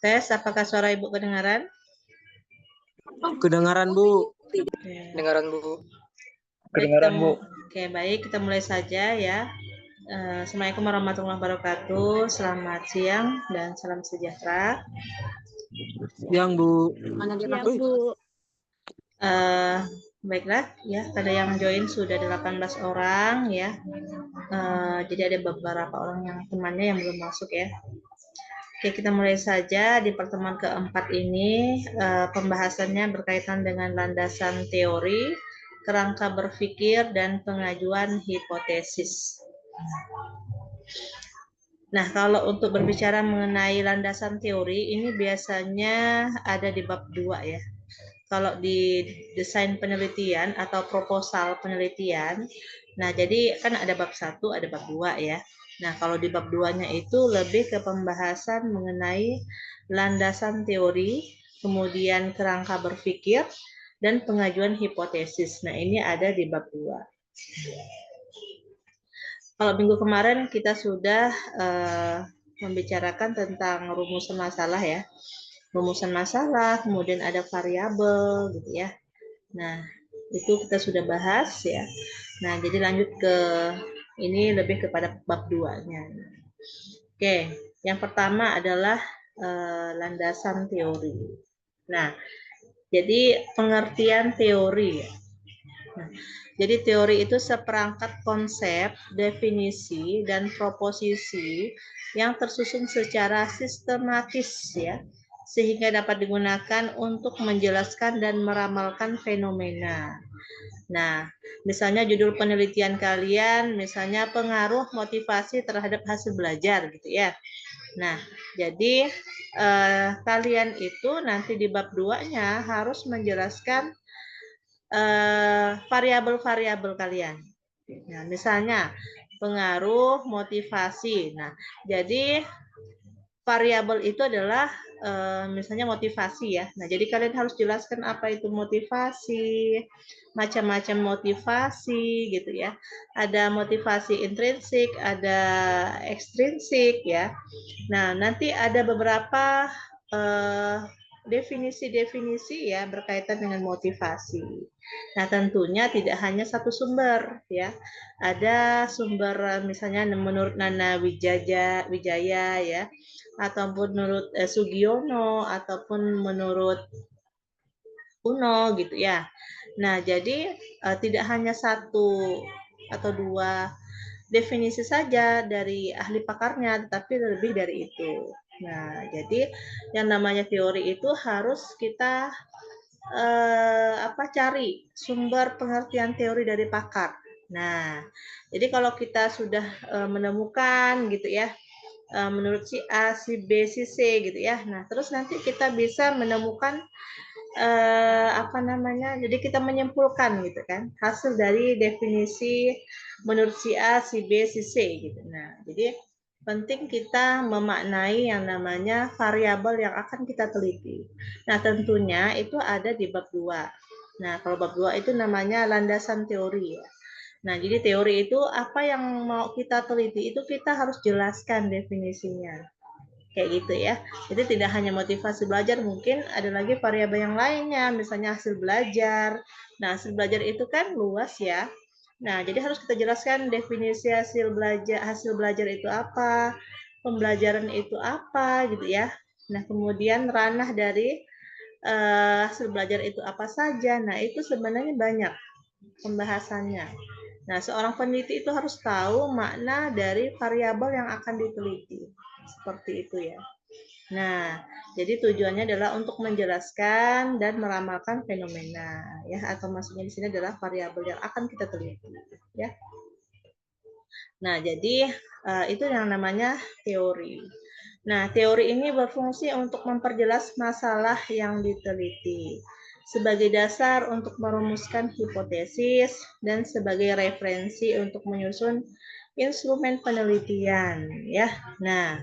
Tes, apakah suara Ibu kedengaran? Kedengaran, Bu. Oke. Kedengaran, Bu. Kedengaran, Bu. Oke, baik. Kita mulai saja ya. Assalamualaikum warahmatullahi wabarakatuh. Selamat siang dan salam sejahtera. Siang, Bu. Siang, Bu. Baiklah, ya. Pada yang join sudah 18 orang ya. Jadi ada beberapa orang yang temannya yang belum masuk ya. Oke, kita mulai saja di pertemuan keempat ini. Pembahasannya berkaitan dengan landasan teori, kerangka berpikir, dan pengajuan hipotesis. Nah, kalau untuk berbicara mengenai landasan teori, ini biasanya ada di bab 2 ya. Kalau di desain penelitian atau proposal penelitian, nah jadi kan ada bab 1, ada bab 2 ya. Nah, kalau di bab 2-nya itu lebih ke pembahasan mengenai landasan teori, kemudian kerangka berpikir, dan pengajuan hipotesis. Nah, ini ada di bab 2. Kalau minggu kemarin kita sudah membicarakan tentang rumusan masalah ya. Rumusan masalah, kemudian ada variabel gitu ya. Nah, itu kita sudah bahas ya. Nah, jadi lanjut ke ini lebih kepada bab 2-nya. Oke, yang pertama adalah landasan teori. Nah, jadi pengertian teori ya. Nah, jadi teori itu seperangkat konsep, definisi, dan proposisi yang tersusun secara sistematis ya, sehingga dapat digunakan untuk menjelaskan dan meramalkan fenomena. Nah, misalnya judul penelitian kalian, misalnya pengaruh motivasi terhadap hasil belajar gitu ya. Nah, jadi kalian itu nanti di bab 2-nya harus menjelaskan variabel-variabel kalian. Nah, misalnya pengaruh motivasi. Nah, jadi variabel itu adalah misalnya motivasi ya. Nah, jadi kalian harus jelaskan apa itu motivasi, macam-macam motivasi gitu ya. Ada motivasi intrinsik, ada ekstrinsik ya. Nah, nanti ada beberapa definisi-definisi ya berkaitan dengan motivasi. Nah, tentunya tidak hanya satu sumber ya. Ada sumber misalnya menurut Nana Wijaya ya, ataupun menurut Sugiono, ataupun menurut Uno gitu ya. Nah, jadi tidak hanya satu atau dua definisi saja dari ahli pakarnya, tetapi lebih dari itu. Nah, jadi yang namanya teori itu harus kita cari sumber pengertian teori dari pakar. Nah, jadi kalau kita sudah menemukan gitu ya, menurut si A, si B, si C gitu ya. Nah, terus nanti kita bisa menemukan jadi kita menyimpulkan gitu kan hasil dari definisi menurut si A, si B, si C gitu. Nah, jadi penting kita memaknai yang namanya variabel yang akan kita teliti. Nah, tentunya itu ada di bab 2. Nah, kalau bab 2 itu namanya landasan teori ya. Nah, jadi teori itu apa yang mau kita teliti itu kita harus jelaskan definisinya. Kayak gitu ya. Jadi tidak hanya motivasi belajar, mungkin ada lagi variabel yang lainnya, misalnya hasil belajar. Nah, hasil belajar itu kan luas ya. Nah, jadi harus kita jelaskan definisi hasil belajar itu apa, pembelajaran itu apa gitu ya. Nah, kemudian ranah dari hasil belajar itu apa saja. Nah, itu sebenarnya banyak pembahasannya. Nah, seorang peneliti itu harus tahu makna dari variabel yang akan diteliti. Seperti itu ya. Nah, jadi tujuannya adalah untuk menjelaskan dan meramalkan fenomena ya, atau maksudnya di sini adalah variabel yang akan kita teliti ya. Nah, jadi itu yang namanya teori. Nah, teori ini berfungsi untuk memperjelas masalah yang diteliti sebagai dasar untuk merumuskan hipotesis dan sebagai referensi untuk menyusun instrumen penelitian ya. Nah,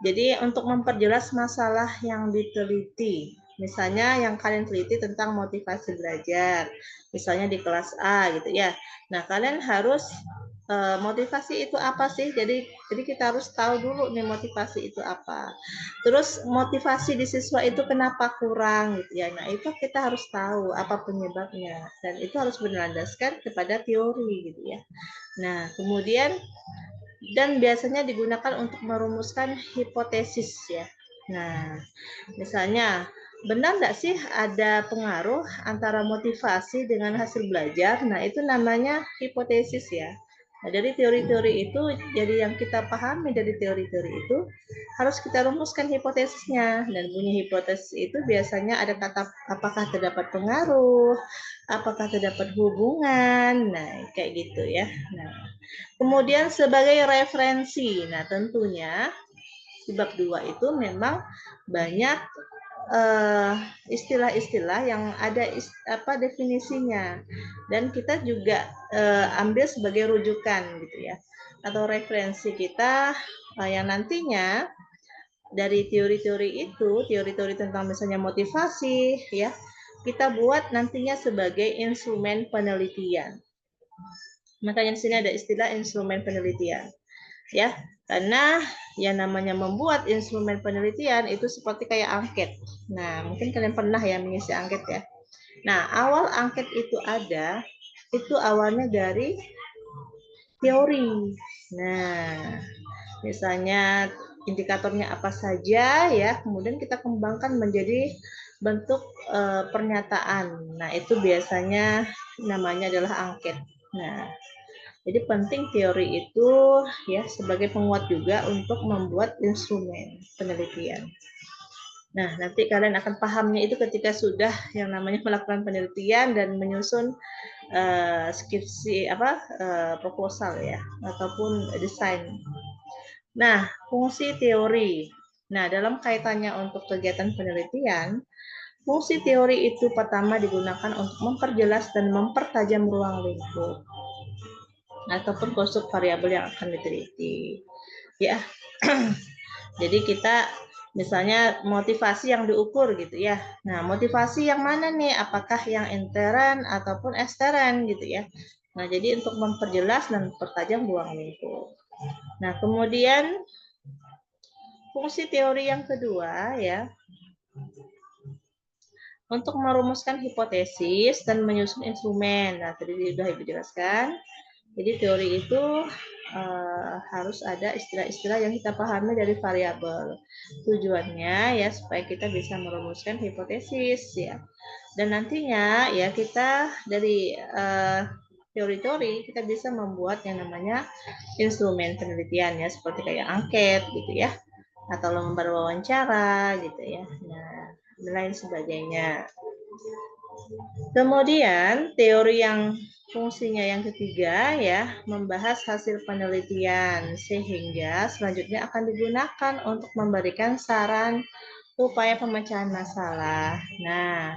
jadi untuk memperjelas masalah yang diteliti, misalnya yang kalian teliti tentang motivasi belajar, misalnya di kelas A gitu ya. Nah, kalian harus motivasi itu apa sih? Jadi kita harus tahu dulu nih motivasi itu apa. Terus motivasi di siswa itu kenapa kurang gitu ya. Nah, itu kita harus tahu apa penyebabnya dan itu harus berlandaskan kepada teori gitu ya. Nah, kemudian dan biasanya digunakan untuk merumuskan hipotesis ya. Nah, misalnya benar nggak sih ada pengaruh antara motivasi dengan hasil belajar? Nah, itu namanya hipotesis ya. Nah, dari teori-teori itu, jadi yang kita pahami dari teori-teori itu, harus kita rumuskan hipotesisnya. Dan bunyi hipotesis itu biasanya ada kata apakah terdapat pengaruh, apakah terdapat hubungan, nah kayak gitu ya. Nah, kemudian sebagai referensi, nah tentunya di bab 2 itu memang banyak istilah-istilah yang ada definisinya dan kita juga ambil sebagai rujukan gitu ya atau referensi kita yang nantinya dari teori-teori itu, teori-teori tentang misalnya motivasi ya, kita buat nantinya sebagai instrumen penelitian. Makanya di sini ada istilah instrumen penelitian ya, karena yang namanya membuat instrumen penelitian itu seperti kayak angket. Nah, mungkin kalian pernah ya mengisi angket ya. Nah, awal angket itu awalnya dari teori. Nah, misalnya indikatornya apa saja ya, kemudian kita kembangkan menjadi bentuk pernyataan. Nah, itu biasanya namanya adalah angket. Nah, jadi penting teori itu ya sebagai penguat juga untuk membuat instrumen penelitian. Nah, nanti kalian akan pahamnya itu ketika sudah yang namanya melakukan penelitian dan menyusun skripsi proposal ya ataupun desain. Nah, fungsi teori. Nah, dalam kaitannya untuk kegiatan penelitian, fungsi teori itu pertama digunakan untuk memperjelas dan mempertajam ruang lingkup ataupun konstruk variabel yang akan diteliti. Ya. Jadi kita misalnya motivasi yang diukur gitu ya. Nah, motivasi yang mana nih? Apakah yang intern ataupun ekstern gitu ya. Nah, jadi untuk memperjelas dan mempertajam ruang lingkup. Nah, kemudian fungsi teori yang kedua ya, untuk merumuskan hipotesis dan menyusun instrumen. Nah, tadi sudah Ibu jelaskan. Jadi teori itu harus ada istilah-istilah yang kita pahami dari variabel. Tujuannya ya supaya kita bisa merumuskan hipotesis ya. Dan nantinya ya kita dari teori-teori kita bisa membuat yang namanya instrumen penelitian ya seperti kayak angket gitu ya atau lembar wawancara gitu ya. Nah, dan lain sebagainya. Kemudian teori yang fungsinya yang ketiga ya, membahas hasil penelitian sehingga selanjutnya akan digunakan untuk memberikan saran upaya pemecahan masalah. Nah,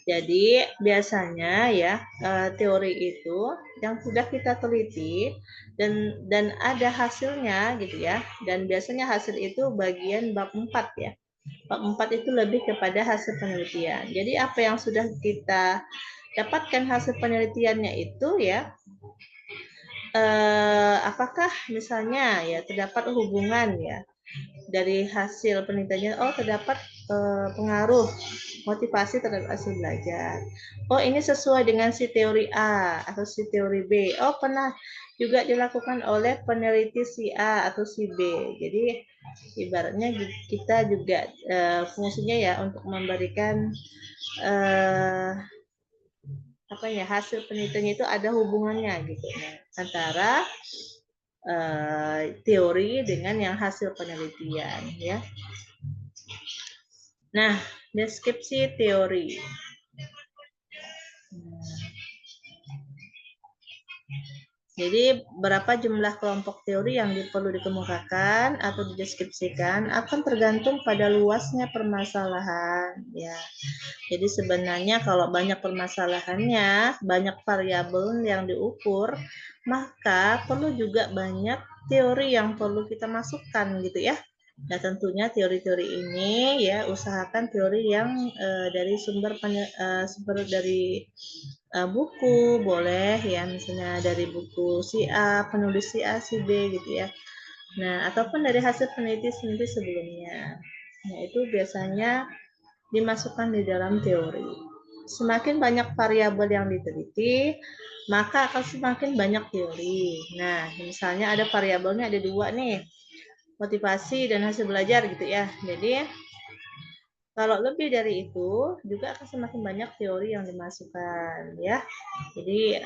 jadi biasanya ya teori itu yang sudah kita teliti dan ada hasilnya gitu ya. Dan biasanya hasil itu bagian bab 4 ya. Bab 4 itu lebih kepada hasil penelitian. Jadi apa yang sudah kita dapatkan hasil penelitiannya itu ya apakah misalnya ya terdapat hubungan ya dari hasil penelitiannya, oh terdapat pengaruh motivasi terhadap hasil belajar. Oh ini sesuai dengan si teori A atau si teori B. Oh pernah juga dilakukan oleh peneliti si A atau si B. Jadi ibaratnya kita juga fungsinya ya untuk memberikan hasil penelitiannya itu ada hubungannya gitu antara teori dengan yang hasil penelitian ya. Nah, deskripsi teori. Jadi berapa jumlah kelompok teori yang perlu dikemukakan atau dideskripsikan akan tergantung pada luasnya permasalahan ya. Jadi sebenarnya kalau banyak permasalahannya, banyak variabel yang diukur, maka perlu juga banyak teori yang perlu kita masukkan gitu ya. Nah, tentunya teori-teori ini ya usahakan teori yang dari sumber dari buku boleh ya, misalnya dari buku si A, penulis si A, si B gitu ya. Nah, ataupun dari hasil peneliti-peneliti sebelumnya. Nah, itu biasanya dimasukkan di dalam teori. Semakin banyak variabel yang diteliti, maka akan semakin banyak teori. Nah, misalnya ada variabelnya ada 2 nih, motivasi dan hasil belajar gitu ya. Jadi, kalau lebih dari itu, juga akan semakin banyak teori yang dimasukkan ya. Jadi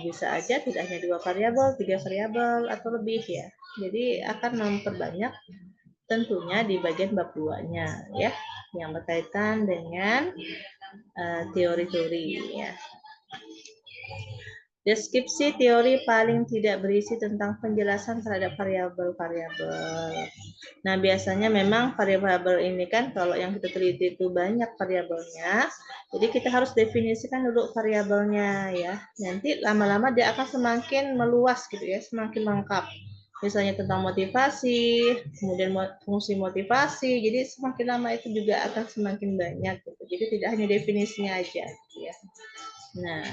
bisa aja tidak hanya 2 variabel, 3 variabel atau lebih ya. Jadi akan memperbanyak tentunya di bagian bab 2-nya ya, yang berkaitan dengan teori-teori ya. Deskripsi teori paling tidak berisi tentang penjelasan terhadap variabel-variabel. Nah, biasanya memang variabel ini kan kalau yang kita teliti itu banyak variabelnya, jadi kita harus definisikan dulu variabelnya ya. Nanti lama-lama dia akan semakin meluas gitu ya, semakin lengkap. Misalnya tentang motivasi, kemudian fungsi motivasi, jadi semakin lama itu juga akan semakin banyak gitu. Jadi tidak hanya definisinya aja gitu ya. Nah,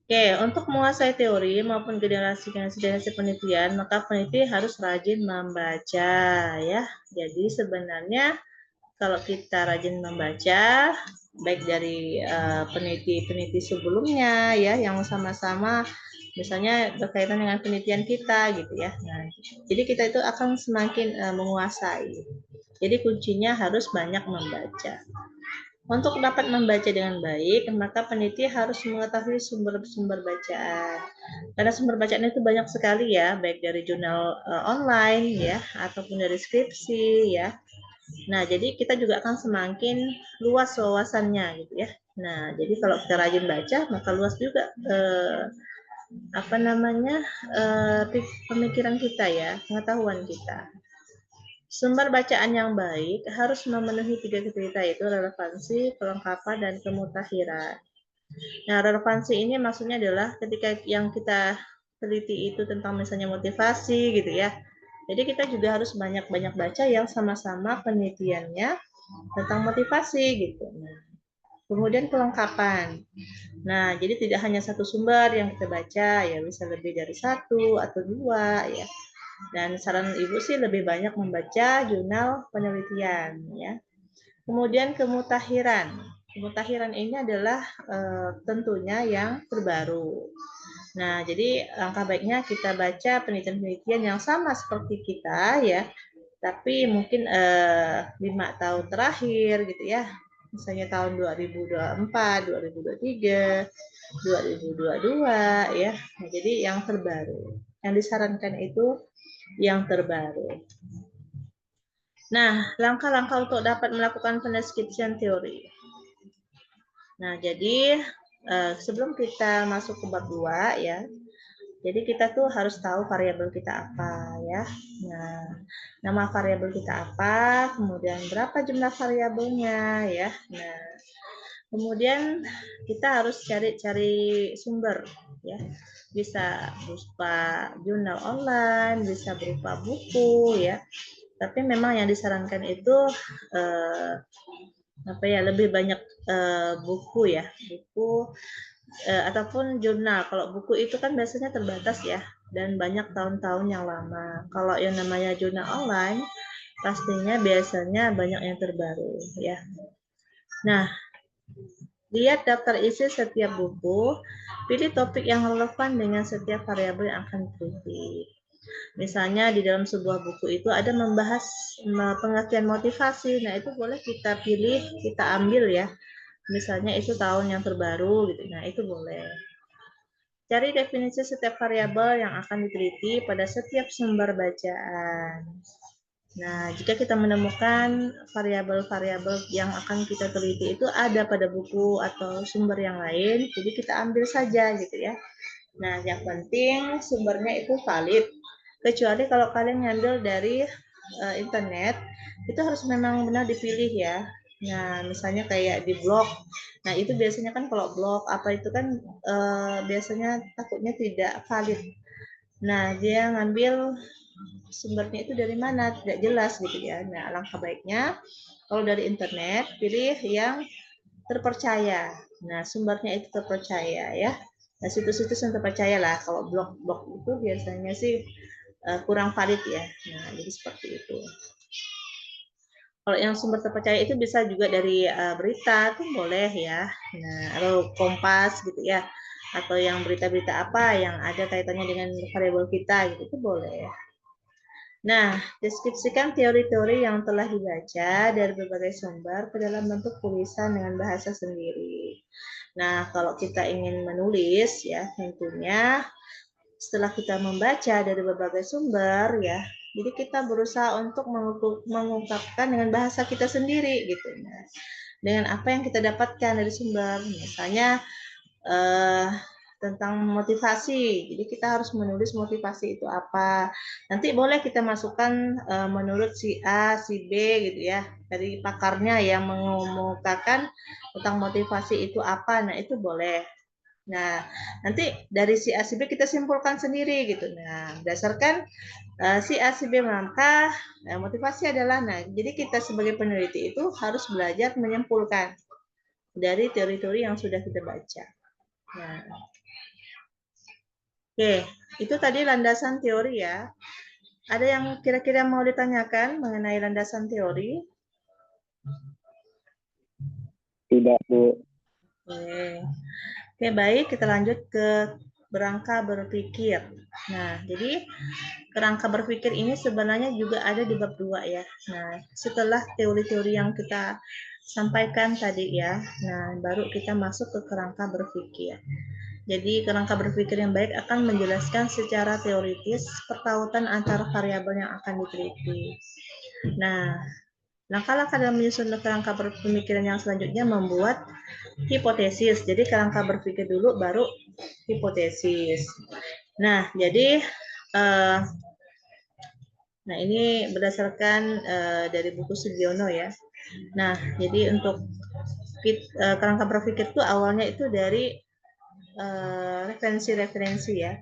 oke, untuk menguasai teori maupun generasi-generasi penelitian, maka peneliti harus rajin membaca ya. Jadi sebenarnya kalau kita rajin membaca, baik dari peneliti-peneliti sebelumnya ya, yang sama-sama misalnya berkaitan dengan penelitian kita gitu ya. Nah, jadi kita itu akan semakin menguasai. Jadi kuncinya harus banyak membaca. Untuk dapat membaca dengan baik, maka peneliti harus mengetahui sumber-sumber bacaan. Karena sumber bacaan itu banyak sekali ya, baik dari jurnal online ya, ataupun dari skripsi ya. Nah, jadi kita juga akan semakin luas wawasannya gitu ya. Nah, jadi kalau kita rajin baca, maka luas juga pemikiran kita ya, pengetahuan kita. Sumber bacaan yang baik harus memenuhi 3 kriteria, yaitu relevansi, kelengkapan, dan kemutahiran. Nah, relevansi ini maksudnya adalah ketika yang kita teliti itu tentang misalnya motivasi gitu ya. Jadi kita juga harus banyak-banyak baca yang sama-sama penelitiannya tentang motivasi gitu. Nah, kemudian kelengkapan. Nah, jadi tidak hanya satu sumber yang kita baca, ya bisa lebih dari 1 atau 2 ya. Dan saran Ibu sih lebih banyak membaca jurnal penelitian ya. Kemudian kemutahiran. Kemutahiran ini adalah tentunya yang terbaru. Nah, jadi langkah baiknya kita baca penelitian-penelitian yang sama seperti kita ya, tapi mungkin 5 tahun terakhir gitu ya. Misalnya tahun 2024, 2023, 2022 ya. Nah, jadi yang terbaru. Yang disarankan itu yang terbaru. Nah, langkah-langkah untuk dapat melakukan pendeskripsian teori. Nah, jadi sebelum kita masuk ke bab 2 ya, jadi kita tuh harus tahu variabel kita apa ya. Nah, nama variabel kita apa, kemudian berapa jumlah variabelnya ya. Nah, kemudian kita harus cari-cari sumber ya. Bisa berupa jurnal online, bisa berupa buku ya. Tapi memang yang disarankan itu lebih banyak buku ya, buku ataupun jurnal. Kalau buku itu kan biasanya terbatas ya dan banyak tahun-tahun yang lama. Kalau yang namanya jurnal online pastinya biasanya banyak yang terbaru ya. Nah, lihat daftar isi setiap buku, pilih topik yang relevan dengan setiap variabel yang akan diteliti. Misalnya di dalam sebuah buku itu ada membahas pengertian motivasi. Nah, itu boleh kita pilih, kita ambil ya. Misalnya itu tahun yang terbaru gitu. Nah, itu boleh. Cari definisi setiap variabel yang akan diteliti pada setiap sumber bacaan. Nah, jika kita menemukan variabel-variabel yang akan kita teliti itu ada pada buku atau sumber yang lain, jadi kita ambil saja gitu ya. Nah, yang penting sumbernya itu valid. Kecuali kalau kalian ngambil dari internet, itu harus memang benar dipilih ya. Nah, misalnya kayak di blog. Nah, itu biasanya kan kalau blog apa itu kan biasanya takutnya tidak valid. Nah, dia ngambil sumbernya itu dari mana, tidak jelas gitu ya. Nah, alangkah baiknya kalau dari internet pilih yang terpercaya. Nah, sumbernya itu terpercaya ya. Nah, situs-situs yang terpercaya lah. Kalau blog-blog itu biasanya sih kurang valid ya. Nah, jadi seperti itu. Kalau yang sumber terpercaya itu bisa juga dari berita tuh boleh ya. Nah, atau Kompas gitu ya. Atau yang berita-berita apa yang ada kaitannya dengan variabel kita gitu itu boleh ya. Nah, deskripsikan teori-teori yang telah dibaca dari berbagai sumber ke dalam bentuk tulisan dengan bahasa sendiri. Nah, kalau kita ingin menulis ya, tentunya setelah kita membaca dari berbagai sumber ya, jadi kita berusaha untuk mengungkapkan dengan bahasa kita sendiri gitu. Nah, dengan apa yang kita dapatkan dari sumber, misalnya tentang motivasi. Jadi kita harus menulis motivasi itu apa. Nanti boleh kita masukkan menurut si A, si B gitu ya. Dari pakarnya yang mengemukakan tentang motivasi itu apa. Nah, itu boleh. Nah, nanti dari si A, si B kita simpulkan sendiri gitu. Nah, berdasarkan si A, si B maka motivasi adalah, nah, jadi kita sebagai peneliti itu harus belajar menyimpulkan dari teori-teori yang sudah kita baca. Nah, oke, itu tadi landasan teori ya. Ada yang kira-kira mau ditanyakan mengenai landasan teori? Tidak, Bu. Oke, baik, kita lanjut ke kerangka berpikir. Nah, jadi kerangka berpikir ini sebenarnya juga ada di bab 2 ya. Nah, setelah teori-teori yang kita sampaikan tadi ya, nah baru kita masuk ke kerangka berpikir. Jadi kerangka berpikir yang baik akan menjelaskan secara teoritis pertautan antara variabel yang akan diteliti. Nah, langkah-langkah dalam menyusun kerangka pemikiran yang selanjutnya membuat hipotesis. Jadi kerangka berpikir dulu baru hipotesis. Nah, jadi nah ini berdasarkan dari buku Sugiono ya. Nah, jadi untuk kerangka berpikir itu awalnya itu dari referensi-referensi ya.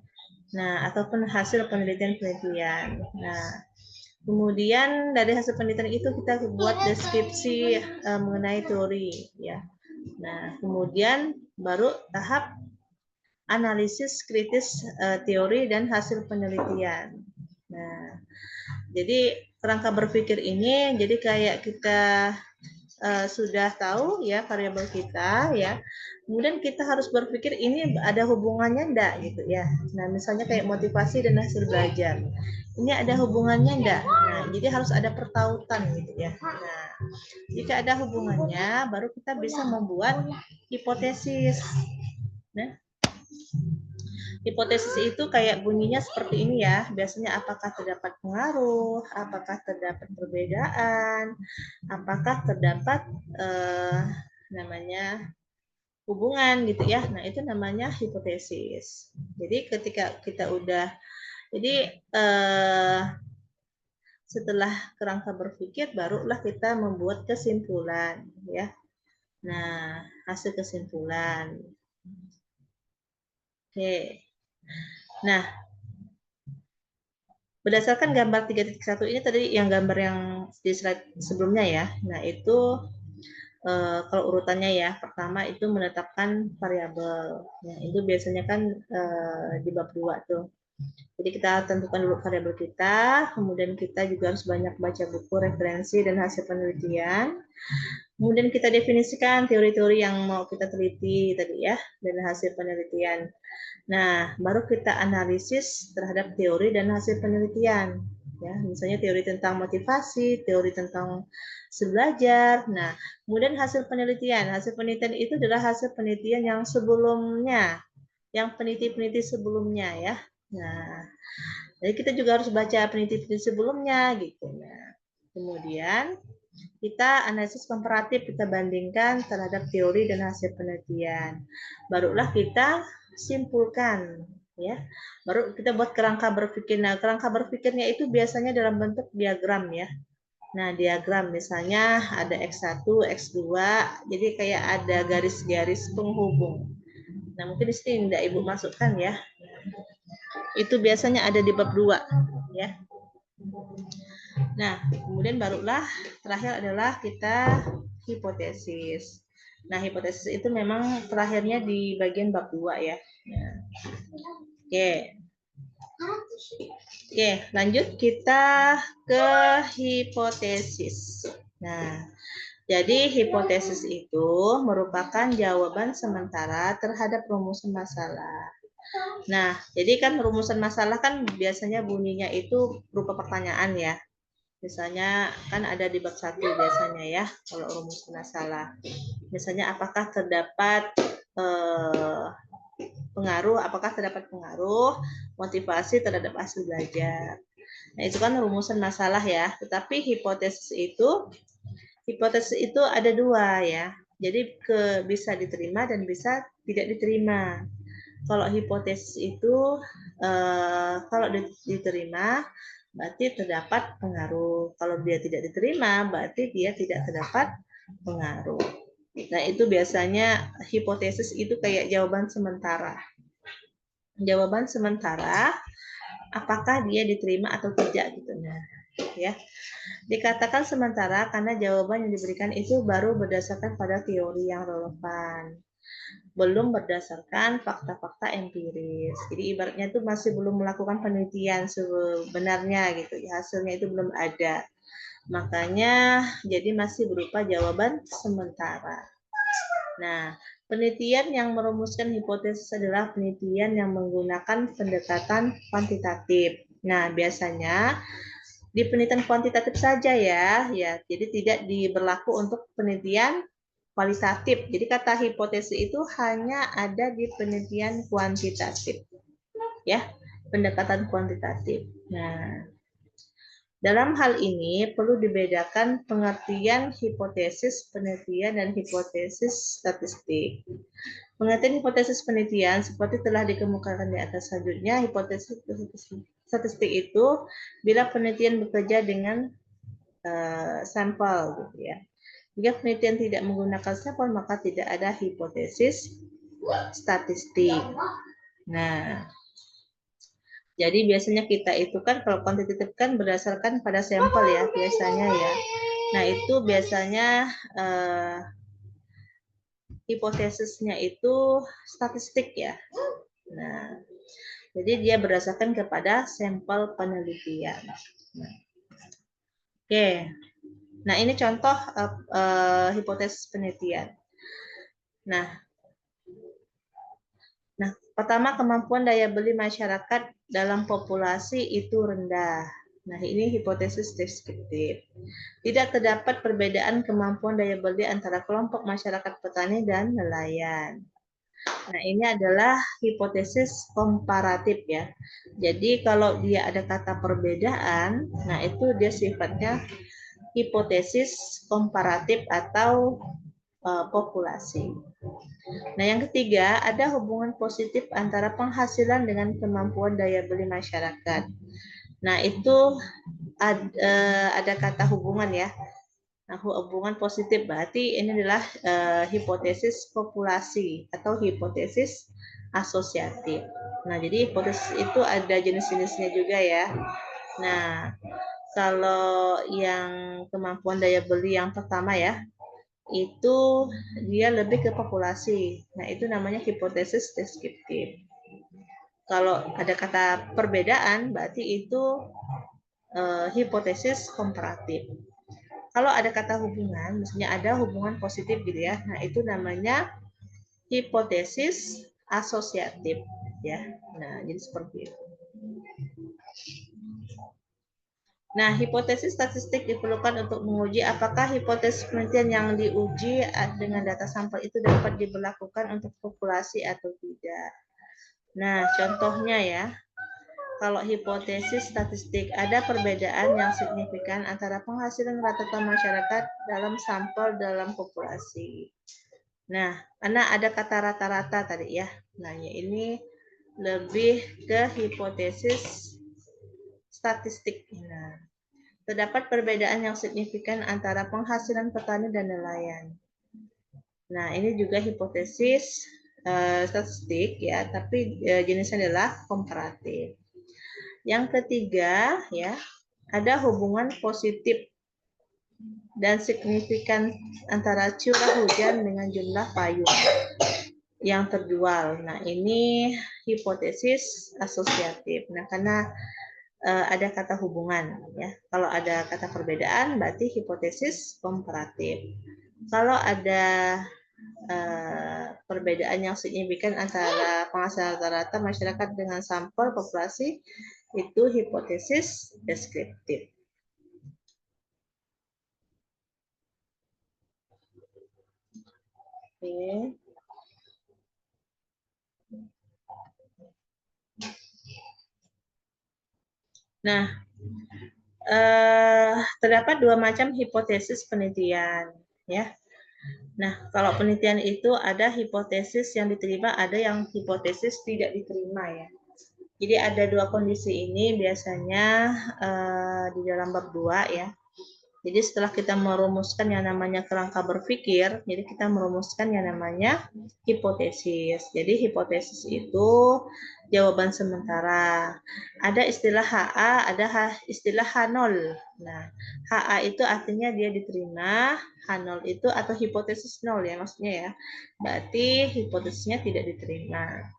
Nah, ataupun hasil penelitian-penelitian. Nah, kemudian dari hasil penelitian itu kita buat deskripsi mengenai teori ya. Nah, kemudian baru tahap analisis kritis teori dan hasil penelitian. Nah, jadi kerangka berpikir ini jadi kayak kita sudah tahu ya variabel kita ya. Kemudian kita harus berpikir ini ada hubungannya enggak gitu ya. Nah, misalnya kayak motivasi dan hasil belajar. Ini ada hubungannya enggak? Nah, jadi harus ada pertautan gitu ya. Nah, jika ada hubungannya baru kita bisa membuat hipotesis. Nah, hipotesis itu kayak bunyinya seperti ini ya. Biasanya apakah terdapat pengaruh, apakah terdapat perbedaan, apakah terdapat namanya hubungan gitu ya. Nah, itu namanya hipotesis. Jadi ketika kita udah setelah kerangka berpikir barulah kita membuat kesimpulan ya. Nah, hasil kesimpulan. Oke. Nah, berdasarkan gambar 3.1 ini tadi yang gambar yang di slide sebelumnya ya. Nah, itu kalau urutannya ya, pertama itu menetapkan variabel. Ya, itu biasanya kan di bab 2 tuh. Jadi kita tentukan dulu variabel kita, kemudian kita juga harus banyak baca buku, referensi, dan hasil penelitian. Kemudian kita definisikan teori-teori yang mau kita teliti tadi ya, dan hasil penelitian. Nah, baru kita analisis terhadap teori dan hasil penelitian. Ya, misalnya teori tentang motivasi, teori tentang belajar. Nah, kemudian hasil penelitian. Hasil penelitian itu adalah hasil penelitian yang sebelumnya, yang peneliti-peneliti sebelumnya ya. Nah, jadi kita juga harus baca peneliti-peneliti sebelumnya gitu. Nah, kemudian kita analisis komparatif, kita bandingkan terhadap teori dan hasil penelitian. Barulah kita simpulkan ya. Baru kita buat kerangka berpikir. Nah, kerangka berpikirnya itu biasanya dalam bentuk diagram ya. Nah, diagram misalnya ada X1, X2, jadi kayak ada garis-garis penghubung. Nah, mungkin di sini tidak Ibu masukkan ya. Itu biasanya ada di bab 2 ya. Nah, kemudian barulah terakhir adalah kita hipotesis. Nah, hipotesis itu memang terakhirnya di bagian bab 2 ya. Nah, oke. Oke, lanjut kita ke hipotesis. Nah, jadi hipotesis itu merupakan jawaban sementara terhadap rumusan masalah. Nah, jadi kan rumusan masalah kan biasanya bunyinya itu berupa pertanyaan ya. Misalnya kan ada di bab 1 biasanya ya, kalau rumusan masalah. Misalnya apakah terdapat pengaruh, apakah terdapat pengaruh motivasi terhadap hasil belajar. Nah, itu kan rumusan masalah ya. Tetapi hipotesis itu ada dua ya. Jadi bisa diterima dan bisa tidak diterima. Kalau hipotesis itu kalau diterima berarti terdapat pengaruh. Kalau dia tidak diterima berarti dia tidak terdapat pengaruh. Nah, itu biasanya hipotesis itu kayak jawaban sementara. Jawaban sementara apakah dia diterima atau tidak gitu. Nah, ya. Dikatakan sementara karena jawaban yang diberikan itu baru berdasarkan pada teori yang relevan. Belum berdasarkan fakta-fakta empiris. Jadi ibaratnya itu masih belum melakukan penelitian sebenarnya gitu. Hasilnya itu belum ada. Makanya jadi masih berupa jawaban sementara. Nah, penelitian yang merumuskan hipotesis adalah penelitian yang menggunakan pendekatan kuantitatif. Nah, biasanya di penelitian kuantitatif saja ya. Jadi tidak diberlaku untuk penelitian kualitatif. Jadi kata hipotesis itu hanya ada di penelitian kuantitatif. Ya, pendekatan kuantitatif. Nah, dalam hal ini perlu dibedakan pengertian hipotesis penelitian dan hipotesis statistik. Pengertian hipotesis penelitian seperti telah dikemukakan di atas selanjutnya, hipotesis statistik itu bila penelitian bekerja dengan sampel gitu ya. Jika penelitian tidak menggunakan sampel maka tidak ada hipotesis statistik. Nah, jadi biasanya kita itu kan kalau kuantitatif kan berdasarkan pada sampel ya biasanya ya. Nah, itu biasanya hipotesisnya itu statistik ya. Nah, jadi dia berdasarkan kepada sampel penelitian. Nah, oke. Nah, ini contoh hipotesis penelitian. Nah, pertama kemampuan daya beli masyarakat dalam populasi itu rendah. Nah, ini hipotesis deskriptif. Tidak terdapat perbedaan kemampuan daya beli antara kelompok masyarakat petani dan nelayan. Nah, ini adalah hipotesis komparatif ya. Jadi kalau dia ada kata perbedaan, nah itu dia sifatnya hipotesis komparatif atau populasi. Nah, yang ketiga, ada hubungan positif antara penghasilan dengan kemampuan daya beli masyarakat. Nah, itu ada kata hubungan ya. Nah, hubungan positif berarti ini adalah hipotesis populasi atau hipotesis asosiatif. Nah, jadi hipotesis itu ada jenis-jenisnya juga ya. Nah, kalau yang kemampuan daya beli yang pertama ya, itu dia lebih ke populasi. Nah, itu namanya hipotesis deskriptif. Kalau ada kata perbedaan, berarti itu hipotesis komparatif. Kalau ada kata hubungan, misalnya ada hubungan positif gitu ya. Nah, itu namanya hipotesis asosiatif ya. Nah, jadi seperti itu. Nah, hipotesis statistik diperlukan untuk menguji apakah hipotesis penelitian yang diuji dengan data sampel itu dapat diberlakukan untuk populasi atau tidak. Nah, contohnya ya, kalau hipotesis statistik ada perbedaan yang signifikan antara penghasilan rata-rata masyarakat dalam sampel dalam populasi. Nah, karena ada kata rata-rata tadi ya. Nah, ini lebih ke hipotesis statistik. Nah, terdapat perbedaan yang signifikan antara penghasilan petani dan nelayan. Nah, ini juga hipotesis statistik ya, tapi jenisnya adalah komparatif. Yang ketiga ya, ada hubungan positif dan signifikan antara curah hujan dengan jumlah payung yang terjual. Nah, ini hipotesis asosiatif. Nah, karena ada kata hubungan, ya. Kalau ada kata perbedaan, berarti hipotesis komparatif. Kalau ada perbedaan yang signifikan antara penghasilan rata-rata masyarakat dengan sampel populasi, itu hipotesis deskriptif. Oke. Nah, terdapat dua macam hipotesis penelitian, ya. Nah, kalau penelitian itu ada hipotesis yang diterima, ada yang hipotesis tidak diterima, ya. Jadi ada dua kondisi ini biasanya di dalam bab 2, ya. Jadi setelah kita merumuskan yang namanya kerangka berpikir, jadi kita merumuskan yang namanya hipotesis. Jadi hipotesis itu jawaban sementara. Ada istilah HA, ada istilah H0. Nah, HA itu artinya dia diterima, H0 itu atau hipotesis 0, ya maksudnya, ya. Berarti hipotesisnya tidak diterima.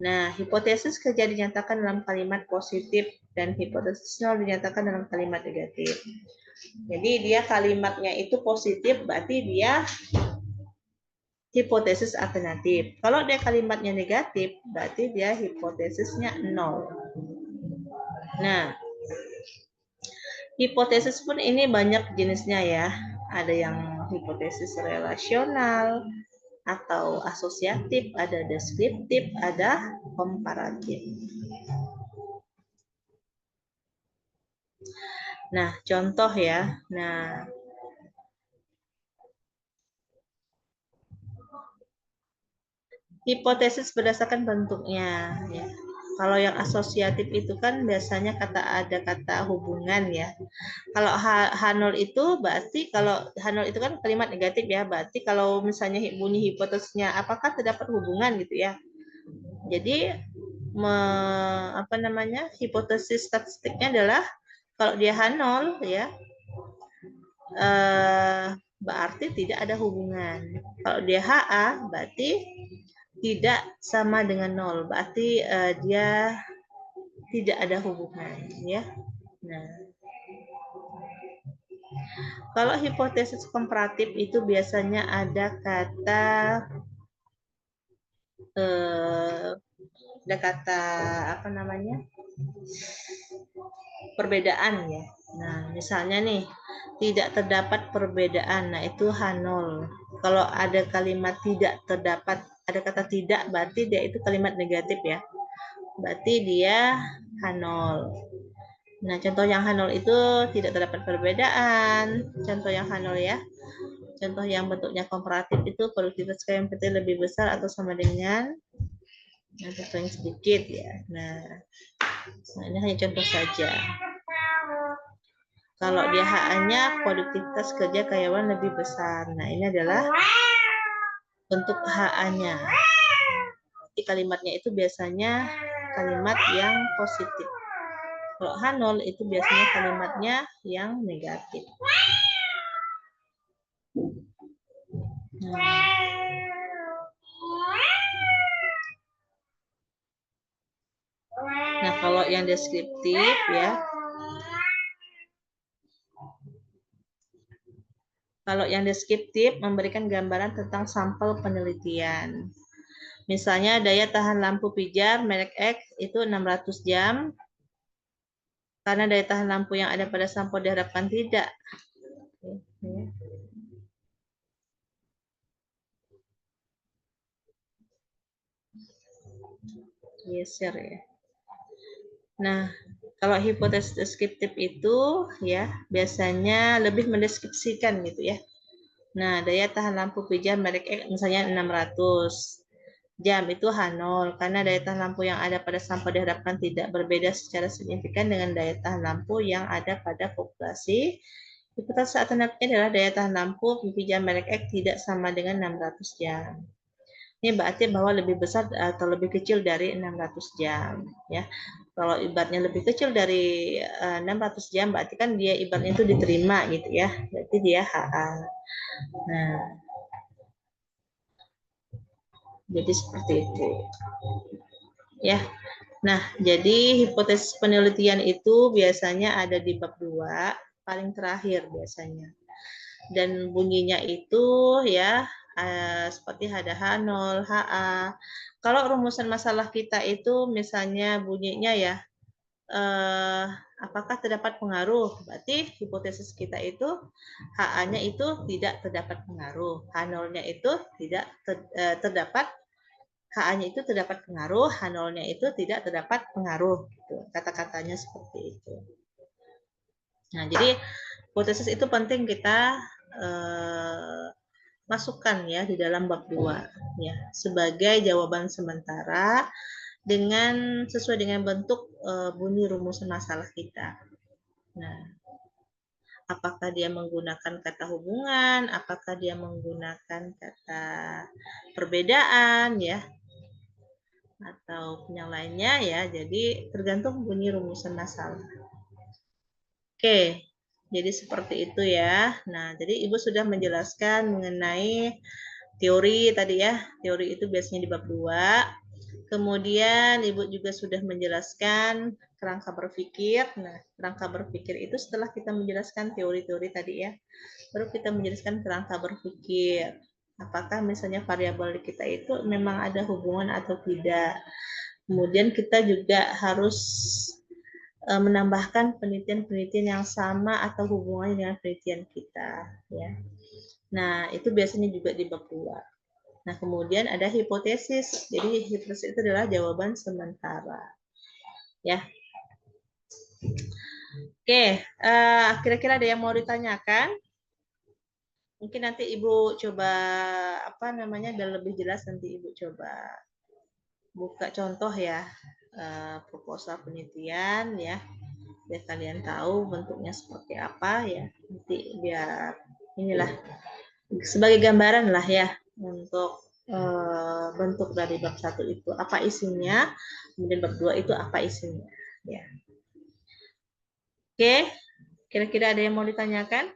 Nah, hipotesis kerja dinyatakan dalam kalimat positif dan hipotesis 0 dinyatakan dalam kalimat negatif. Jadi dia kalimatnya itu positif, berarti dia hipotesis alternatif. Kalau dia kalimatnya negatif, berarti dia hipotesisnya 0. Nah, hipotesis pun ini banyak jenisnya, ya. Ada yang hipotesis relasional atau asosiatif, ada deskriptif, ada komparatif. Nah, contoh, ya. Nah, hipotesis berdasarkan bentuknya, ya. Kalau yang asosiatif itu kan biasanya ada kata hubungan, ya. Kalau H0 itu berarti, kalau H0 itu kan kalimat negatif, ya. Berarti kalau misalnya bunyi hipotesisnya apakah terdapat hubungan gitu, ya. Jadi hipotesis statistiknya adalah kalau dia H0, ya, berarti tidak ada hubungan. Kalau dia HA berarti tidak sama dengan 0, berarti dia tidak ada hubungan, ya. Nah, kalau hipotesis komparatif itu biasanya ada kata perbedaan, ya. Nah, misalnya nih, tidak terdapat perbedaan, nah itu H0. Kalau ada kalimat tidak terdapat, ada kata tidak, berarti dia itu kalimat negatif, ya. Berarti dia H0. Nah, contoh yang H0 itu tidak terdapat perbedaan. Contoh yang H0, ya. Contoh yang bentuknya komparatif itu produktivitas KMPT lebih besar atau sama dengan, nah, contoh yang sedikit, ya. Nah, ini hanya contoh saja. Kalau dia HA-nya produktivitas kerja karyawan lebih besar. Nah, ini adalah bentuk HA-nya. Jadi kalimatnya itu biasanya kalimat yang positif. Kalau H0 itu biasanya kalimatnya yang negatif. Nah, kalau yang deskriptif, ya. Kalau yang deskriptif memberikan gambaran tentang sampel penelitian. Misalnya daya tahan lampu pijar merek X itu 600 jam. Karena daya tahan lampu yang ada pada sampel diharapkan tidak. Geser, ya. Nah, kalau hipotesis deskriptif itu, ya, biasanya lebih mendeskripsikan gitu, ya. Nah, daya tahan lampu pijar merek X misalnya 600 jam itu H0 karena daya tahan lampu yang ada pada sampel diharapkan tidak berbeda secara signifikan dengan daya tahan lampu yang ada pada populasi. Hipotesis alternatifnya adalah daya tahan lampu pijar merek X tidak sama dengan 600 jam. Ini berarti bahwa lebih besar atau lebih kecil dari 600 jam, ya. Kalau ibaratnya lebih kecil dari 600 jam, berarti kan dia ibaratnya itu diterima gitu ya. Berarti dia HA. Nah, jadi seperti itu. Ya. Nah, jadi hipotesis penelitian itu biasanya ada di bab 2, paling terakhir biasanya. Dan bunyinya itu ya seperti ada H0, HA. Kalau rumusan masalah kita itu misalnya bunyinya ya apakah terdapat pengaruh? Berarti hipotesis kita itu HA-nya itu tidak terdapat pengaruh, H0-nya itu tidak terdapat, HA-nya itu terdapat pengaruh, H0-nya itu tidak terdapat pengaruh. Gitu. Kata-katanya seperti itu. Nah, jadi hipotesis itu penting kita masukkan ya di dalam bab 2 ya sebagai jawaban sementara dengan sesuai dengan bentuk bunyi rumusan masalah kita. Nah, apakah dia menggunakan kata hubungan, apakah dia menggunakan kata perbedaan ya, atau yang lainnya ya. Jadi tergantung bunyi rumusan masalah. Oke, jadi seperti itu ya. Nah, jadi Ibu sudah menjelaskan mengenai teori tadi ya. Teori itu biasanya di bab 2. Kemudian Ibu juga sudah menjelaskan kerangka berpikir. Nah, kerangka berpikir itu setelah kita menjelaskan teori-teori tadi ya, baru kita menjelaskan kerangka berpikir. Apakah misalnya variabel kita itu memang ada hubungan atau tidak. Kemudian kita juga harus menambahkan penelitian-penelitian yang sama atau hubungannya dengan penelitian kita. Ya. Nah, itu biasanya juga di bab 2. Nah, kemudian ada hipotesis. Jadi, hipotesis itu adalah jawaban sementara. Ya. Oke, kira-kira ada yang mau ditanyakan? Mungkin nanti Ibu coba biar lebih jelas nanti Ibu coba buka contoh ya, proposal penelitian ya, biar kalian tahu bentuknya seperti apa ya. Nanti biar inilah sebagai gambaran lah ya untuk bentuk dari bab 1 itu apa isinya, kemudian bab 2 itu apa isinya ya. Oke, kira-kira ada yang mau ditanyakan?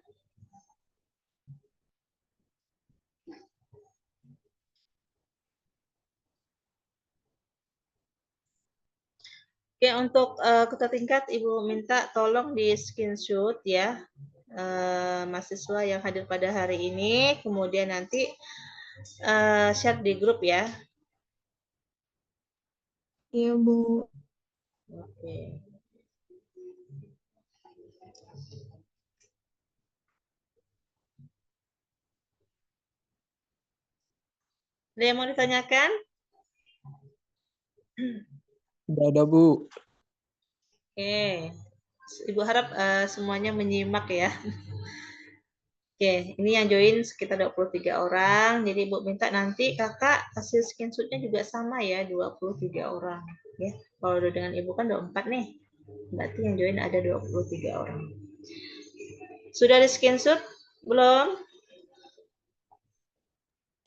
Oke, untuk ketua tingkat Ibu minta tolong di screenshot ya mahasiswa yang hadir pada hari ini, kemudian nanti share di grup ya. Iya, Bu. Oke. Ada yang mau ditanyakan? Tidak ada, Bu. Oke. Ibu harap semuanya menyimak ya. Oke, ini yang join sekitar 23 orang. Jadi Ibu minta nanti kakak hasil screenshotnya juga sama ya, 23 orang. Ya, kalau dengan Ibu kan 24 nih. Berarti yang join ada 23 orang. Sudah di screenshot? Belum?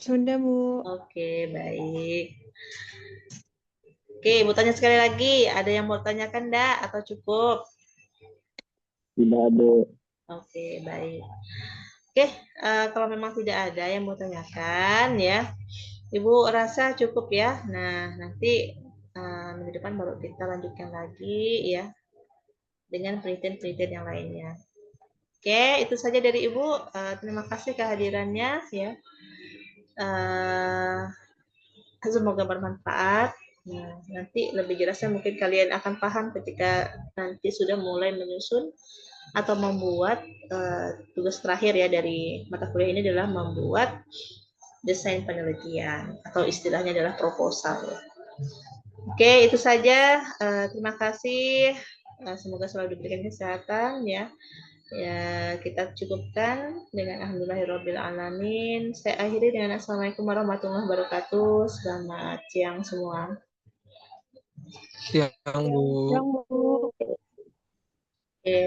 Sudah, Bu. Oke, baik. Oke, Ibu tanya sekali lagi. Ada yang mau tanyakan enggak atau cukup? Tidak ada. Oke, baik. Oke, kalau memang tidak ada yang mau tanyakan ya, Ibu rasa cukup ya. Nah, nanti minggu depan baru kita lanjutkan lagi ya dengan penelitian-penelitian yang lainnya. Oke, itu saja dari Ibu. Terima kasih kehadirannya ya. Semoga bermanfaat. Nah, nanti lebih jelasnya mungkin kalian akan paham ketika nanti sudah mulai menyusun atau membuat tugas terakhir ya dari mata kuliah ini adalah membuat desain penelitian atau istilahnya adalah proposal. Oke, itu saja. Terima kasih. Semoga selalu diberikan kesehatan ya. Ya, kita cukupkan dengan alhamdulillahirabbil alamin. Saya akhiri dengan assalamualaikum warahmatullahi wabarakatuh. Selamat siang semua. Siang, Bu. Yang, Bu. Oke.